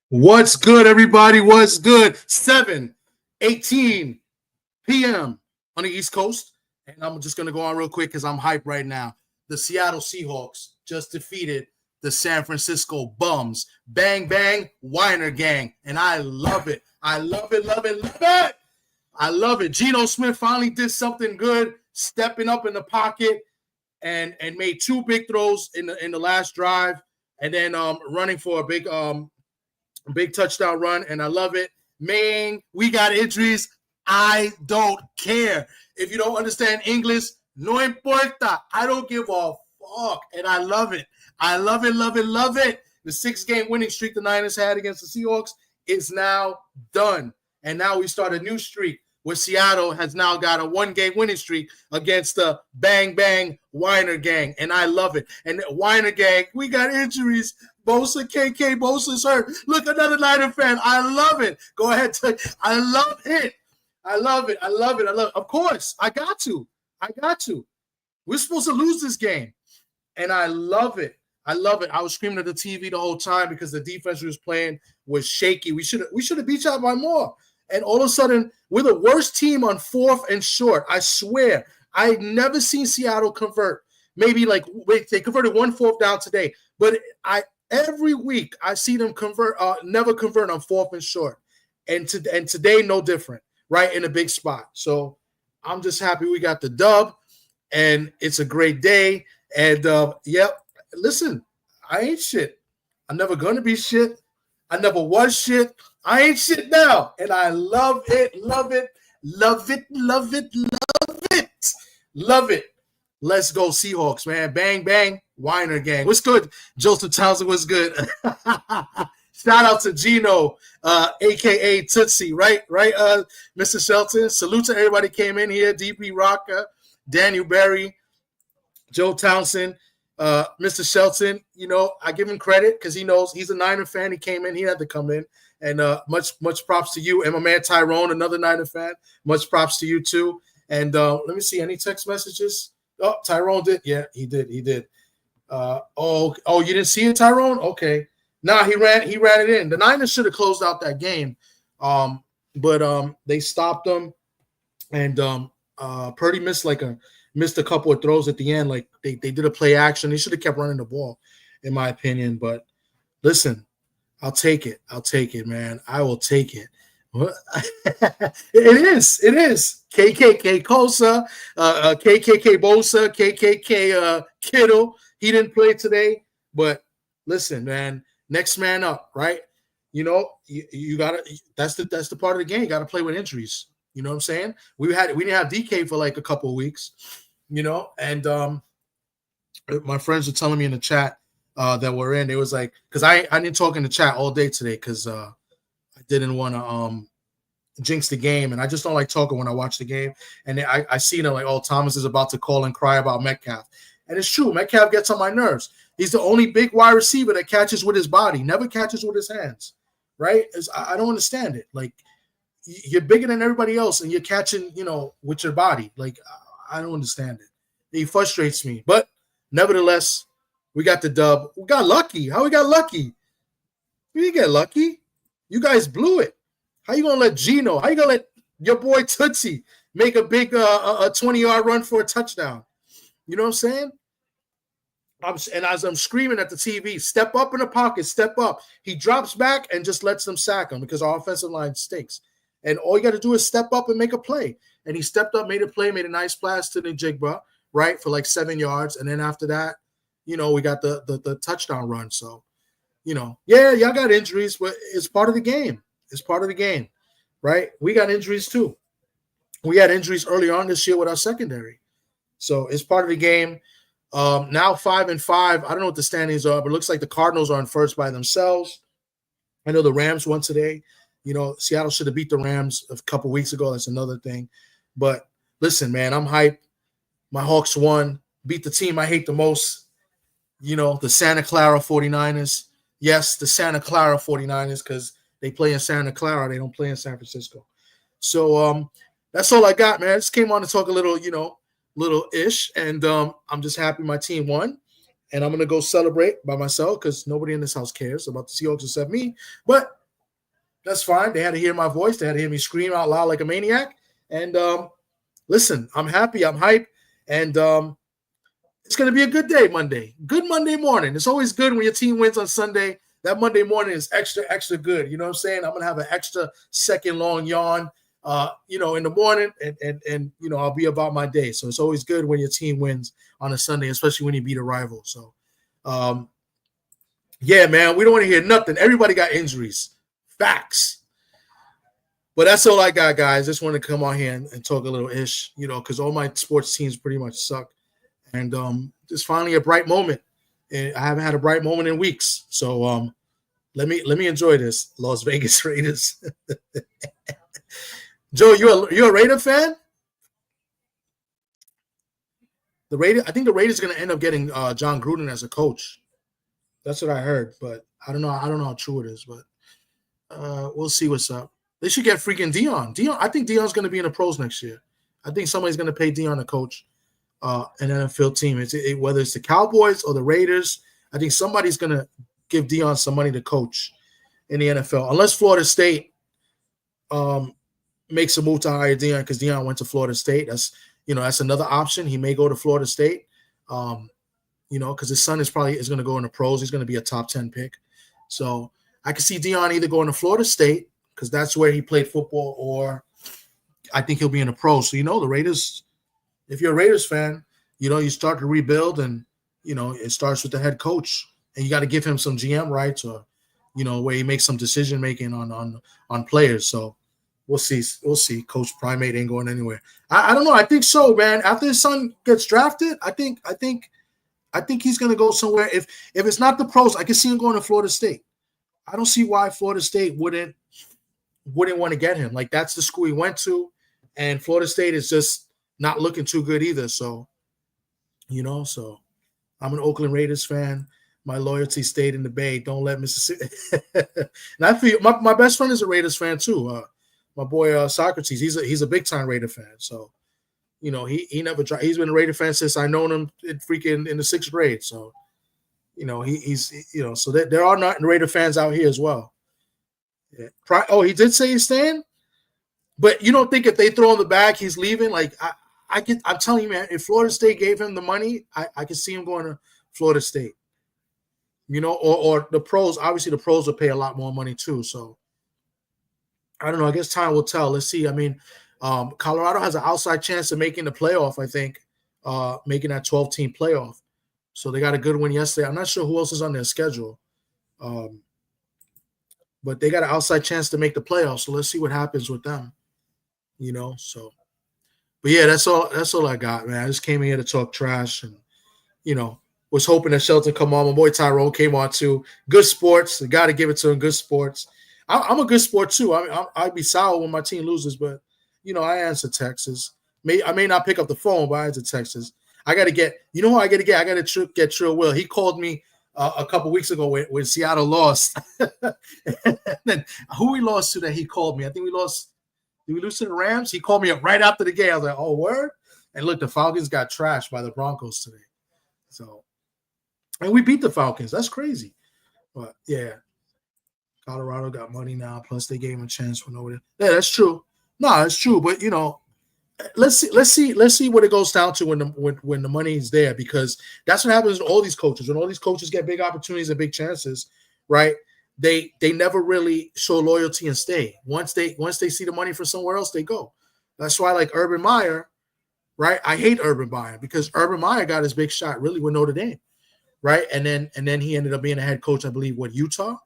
What's good, everybody? What's good? 7:18 p.m. on the East Coast. And I'm just going to go on real quick because I'm hyped right now. The Seattle Seahawks just defeated the San Francisco Bums. Bang, bang, Weiner gang. And I love it. I love it, love it, love it. I love it. Geno Smith finally did something good, stepping up in the pocket and made two big throws in the last drive, and then running for a big touchdown run, and I love it. Man, we got injuries. I don't care. If you don't understand English, no importa. I don't give a fuck, and I love it. I love it, love it, love it. The 6-game winning streak the Niners had against the Seahawks is now done, and now we start a new streak where Seattle has now got a 1-game winning streak against the Bang Bang Weiner gang, and I love it. And the Weiner gang, we got injuries. Bosa, KK, Bosa's hurt. Look, another Niner fan. I love it. Go ahead. I love it. I love it. I love it. I love it. Of course, I got to. We're supposed to lose this game, and I love it. I love it. I was screaming at the TV the whole time because the defense we was playing was shaky. We should have beat y'all by more. And all of a sudden, we're the worst team on 4th and short. I swear. I've never seen Seattle convert. Maybe they converted 1 4th down today. But every week I see them never convert on 4th and short. And today, no different, right? In a big spot. So I'm just happy we got the dub. And it's a great day. And listen, I ain't shit. I'm never gonna be shit. I never was shit. I ain't shit now. And I love it, love it, love it, love it, love it, love it. Let's go Seahawks, man. Bang, bang, Weiner gang. What's good? Joseph Townsend, what's good? Shout out to Gino, a.k.a. Tootsie, right, Mr. Shelton. Salute to everybody came in here. DP Rocker, Daniel Berry, Joe Townsend. Mr. Shelton, I give him credit because he knows he's a Niner fan. He came in, he had to come in. And much props to you. And my man Tyrone, another Niner fan. Much props to you too. And let me see, any text messages? Oh, Tyrone did. Yeah, he did. You didn't see it, Tyrone? Okay. Nah, he ran it in. The Niners should have closed out that game. But they stopped them. And Purdy missed a couple of throws at the end. Like they did a play action. They should have kept running the ball, in my opinion. But listen, I'll take it. Man. I will take it. It is. KKK Kosa, KKK Bosa, KKK Kittle. He didn't play today. But listen, man, next man up, right? You gotta. That's the part of the game. You gotta play with injuries. You know what I'm saying? We didn't have DK for like a couple of weeks, and my friends were telling me in the chat that we're in. It was like, because I didn't talk in the chat all day today because I didn't want to jinx the game, and I just don't like talking when I watch the game. And I see them like, oh, Thomas is about to call and cry about Metcalf, and it's true. Metcalf gets on my nerves. He's the only big wide receiver that catches with his body, never catches with his hands, right? I don't understand it. Like, you're bigger than everybody else, and you're catching, with your body. Like, I don't understand it. He frustrates me. But nevertheless, we got the dub. We got lucky. How we got lucky? We didn't get lucky. You guys blew it. How you gonna let Geno? How you gonna let your boy Tootsie make a big a 20-yard run for a touchdown? You know what I'm saying? And as I'm screaming at the TV, step up in the pocket, step up. He drops back and just lets them sack him because our offensive line stinks. And all you got to do is step up and make a play. And he stepped up, made a play, made a nice pass to the Jigba, right, for like 7 yards. And then after that, we got the touchdown run. So, y'all got injuries, but it's part of the game. It's part of the game, right? We got injuries too. We had injuries early on this year with our secondary. So it's part of the game. Now 5-5. I don't know what the standings are, but it looks like the Cardinals are in first by themselves. I know the Rams won today. Seattle should have beat the Rams a couple weeks ago. That's another thing. But listen, man, I'm hyped. My Hawks won, beat the team I hate the most, the Santa Clara 49ers. Yes, the Santa Clara 49ers, because They play in Santa Clara. They don't play in San Francisco. So that's all I got, man. I just came on to talk a little, little ish, and I'm just happy my team won, and I'm gonna go celebrate by myself because nobody in this house cares about the Seahawks except me. But that's fine. They had to hear my voice. They had to hear me scream out loud like a maniac. And listen, I'm happy. I'm hyped, and it's gonna be a good day Monday. Good Monday morning. It's always good when your team wins on Sunday. That Monday morning is extra good. You know what I'm saying? I'm gonna have an extra second long yawn. In the morning, and I'll be about my day. So it's always good when your team wins on a Sunday, especially when you beat a rival. So, yeah, man, we don't want to hear nothing. Everybody got injuries, facts. But that's all I got, guys. Just want to come on here and talk a little ish, because all my sports teams pretty much suck. And just finally a bright moment. And I haven't had a bright moment in weeks. So let me enjoy this, Las Vegas Raiders. Joe, you're a Raider fan? I think the Raiders are going to end up getting John Gruden as a coach. That's what I heard, but I don't know how true it is, but we'll see what's up. They should get freaking Dion. I think Dion's going to be in the pros next year. I think somebody's going to pay Dion to coach an NFL team. Whether it's the Cowboys or the Raiders, I think somebody's going to give Dion some money to coach in the NFL, unless Florida State makes a move to hire Dion because Dion went to Florida State. That's another option. He may go to Florida State, because his son is going to go in the pros. He's going to be a top 10 pick. So I can see Dion either going to Florida State because that's where he played football, or I think he'll be in the pros. So, the Raiders, if you're a Raiders fan, you start to rebuild, and, it starts with the head coach, and you got to give him some GM rights, or, where he makes some decision making on players. So, we'll see. Coach Primate ain't going anywhere. I don't know. I think so, man. After his son gets drafted, I think he's going to go somewhere. If it's not the pros, I can see him going to Florida State. I don't see why Florida State wouldn't want to get him. Like, that's the school he went to, and Florida State is just not looking too good either. So, so I'm an Oakland Raiders fan. My loyalty stayed in the Bay. Don't let Mississippi. And I feel my best friend is a Raiders fan too. My boy Socrates, he's a big time Raider fan. So, he never tried. He's been a Raider fan since I known him in the 6th grade. So, he's so there are not Raider fans out here as well. Yeah. He did say he's staying, but you don't think if they throw him the bag, he's leaving? Like I'm telling you, man, if Florida State gave him the money, I could see him going to Florida State. Or the pros. Obviously, the pros will pay a lot more money too. So. I don't know. I guess time will tell. Let's see. I mean, Colorado has an outside chance of making the playoff, I think, making that 12-team playoff. So they got a good win yesterday. I'm not sure who else is on their schedule. But they got an outside chance to make the playoffs. So let's see what happens with them. So. But, yeah, that's all I got, man. I just came in here to talk trash and, was hoping that Shelton come on. My boy Tyrone came on too. Good sports. I got to give it to him. Good sports. I'm a good sport too. I'd be sour when my team loses, but I answer texts. I may not pick up the phone, but I answer texts. I got to get. Who I got to get? I got to get Trill Will. He called me a couple weeks ago when Seattle lost. And then who we lost to that he called me? I think we lost. Did we lose to the Rams? He called me up right after the game. I was like, "Oh, word!" And look, the Falcons got trashed by the Broncos today. So, and we beat the Falcons. That's crazy. But yeah. Colorado got money now, plus they gave him a chance when over there. Yeah, that's true. No, it's true. But let's see what it goes down to when the money is there, because that's what happens to all these coaches. When all these coaches get big opportunities and big chances, right? They never really show loyalty and stay. Once they see the money from somewhere else, they go. That's why, like Urban Meyer, right? I hate Urban Meyer because Urban Meyer got his big shot really with Notre Dame, right? And then he ended up being a head coach, I believe, with Utah.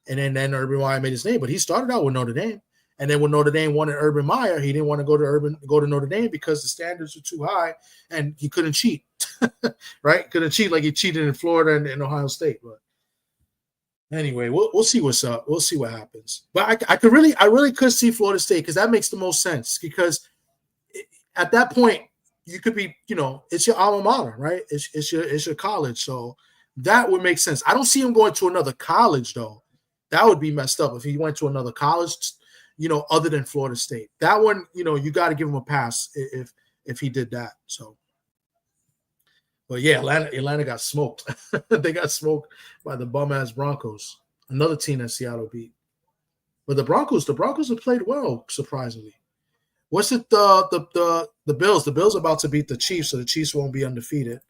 And then Urban Meyer made his name, but he started out with Notre Dame. And then when Notre Dame wanted Urban Meyer, he didn't want to go to Notre Dame because the standards were too high and he couldn't cheat, right? Couldn't cheat like he cheated in Florida and Ohio State. But anyway, we'll see what's up. We'll see what happens. But I really could see Florida State because that makes the most sense. Because at that point, you could be, it's your alma mater, right? It's your college, so that would make sense. I don't see him going to another college though. That would be messed up if he went to another college, other than Florida State. That one, you got to give him a pass if he did that. So, but yeah, Atlanta got smoked. They got smoked by the bum ass Broncos, another team that Seattle beat. But the Broncos have played well, surprisingly. What's it? The Bills. The Bills are about to beat the Chiefs, so the Chiefs won't be undefeated.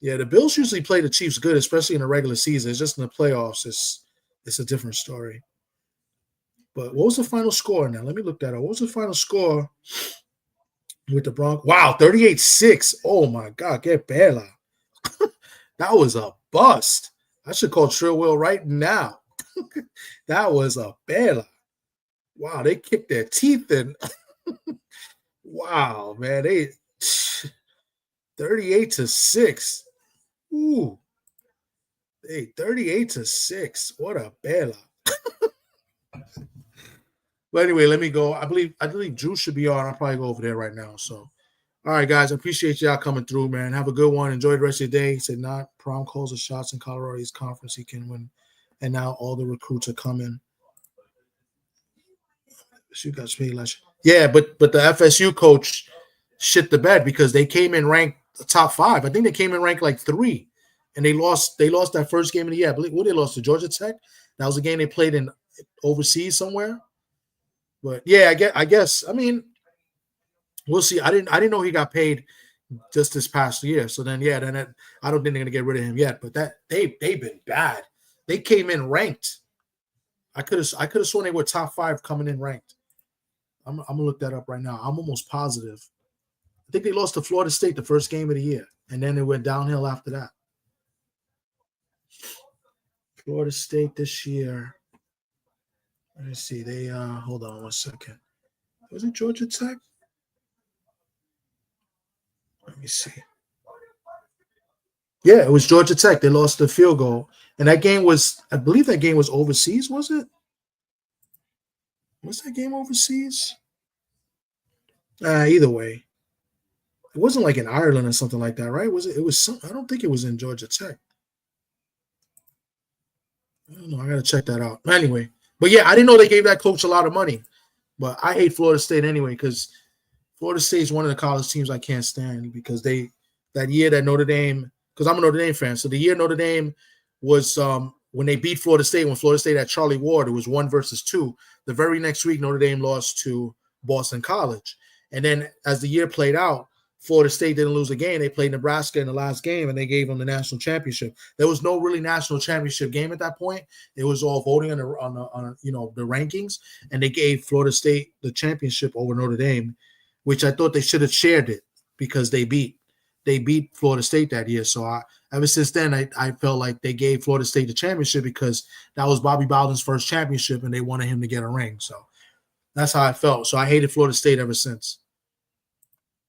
Yeah, the Bills usually play the Chiefs good, especially in the regular season. It's just in the playoffs, it's a different story. But what was the final score now? Let me look that up. What was the final score with the Broncos? Wow, 38-6. Oh my God, get Bela. That was a bust. I should call Trillwell right now. That was a Bela. Wow, they kicked their teeth in. Wow, man, they 38-6. Ooh, hey, 38-6. What a Bela. But anyway, let me go. I believe Drew should be on. I'll probably go over there right now. So, all right, guys, I appreciate y'all coming through, man. Have a good one. Enjoy the rest of your day. He said not prom calls or shots in Colorado's conference he can win. And now all the recruits are coming. You guys pay less. Yeah, but the FSU coach shit the bed because they came in ranked top 5. I think they came in ranked like 3, and they lost that first game of the year. I believe they lost to Georgia Tech. That was a game they played in overseas somewhere. But yeah, I guess. I mean, we'll see. I didn't know he got paid just this past year. So then, yeah, I don't think they're gonna get rid of him yet. But that they've been bad. They came in ranked. I could have sworn they were top 5 coming in ranked. I'm gonna look that up right now. I'm almost positive. I think they lost to Florida State the first game of the year, and then it went downhill after that. Florida State this year. Let me see. They hold on 1 second. Was it Georgia Tech? Let me see. Yeah, it was Georgia Tech. They lost the field goal, and that game was, I believe, that game was overseas. Was it? Was that game overseas? Either way, it wasn't like in Ireland or something like that, right? Was it? It was some. I don't think it was in Georgia Tech. I don't know. I gotta check that out. Anyway, but yeah, I didn't know they gave that coach a lot of money. But I hate Florida State anyway because Florida State is one of the college teams I can't stand because that year that Notre Dame, because I'm a Notre Dame fan, so the year Notre Dame was when they beat Florida State, when Florida State had Charlie Ward, it was 1-2. The very next week, Notre Dame lost to Boston College. And then as the year played out, Florida State didn't lose a game. They played Nebraska in the last game, and they gave them the national championship. There was no really national championship game at that point. It was all voting on the rankings, and they gave Florida State the championship over Notre Dame, which I thought they should have shared it because they beat Florida State that year. So ever since then, I felt like they gave Florida State the championship because that was Bobby Bowden's first championship, and they wanted him to get a ring. So that's how I felt. So I hated Florida State ever since.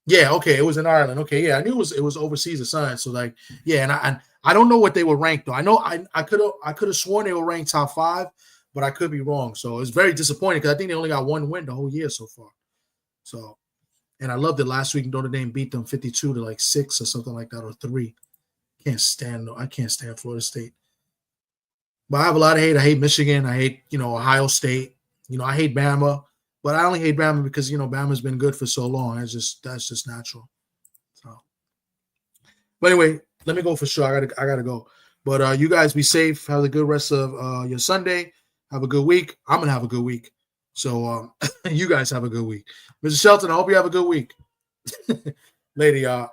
Yeah, okay, it was in Ireland. Okay, yeah, I knew it was overseas assigned. So like, yeah, and I don't know what they were ranked though. I know I could have sworn they were ranked top 5, but I could be wrong. So it's very disappointing because I think they only got 1 win the whole year so far. So, and I loved it last week. Notre Dame beat them 52-6 or something like that, or 3. I can't stand Florida State. But I have a lot of hate. I hate Michigan. I hate Ohio State. I hate Bama. But I only hate Bama because, Bama's been good for so long. That's just natural. So, but anyway, let me go for sure. I gotta go. But you guys be safe. Have a good rest of your Sunday. Have a good week. I'm gonna have a good week. So you guys have a good week. Mr. Shelton, I hope you have a good week. Later, y'all.